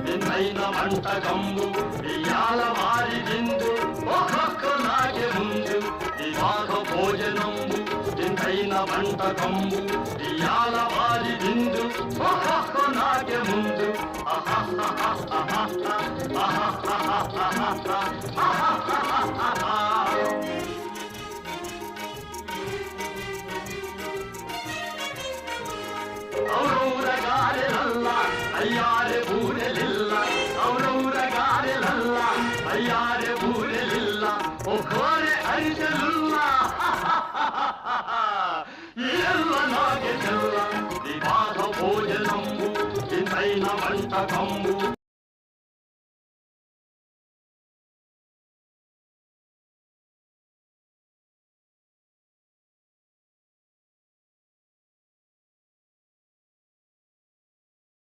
వింతైన వంటకంబు ఇయాల వారి విందు ఒక్కొక్క నాకే ముందు వివాహ భోజనంబు వింతైన వంటకంబు ఇయాల వారి విందు ఒక్కొక్క నాకే ముందు ఔరౌరగారెలల్ల అయ్యారె బూరెలిల్ల ఔరౌరగారెలల్ల అయ్యారె బూరెలిల్ల ఒక్కోరె అరిసెలుల్ల ఎల్ల నాగే తెల్ల వివాహ భోజనంబు వింతైన వంటకంబు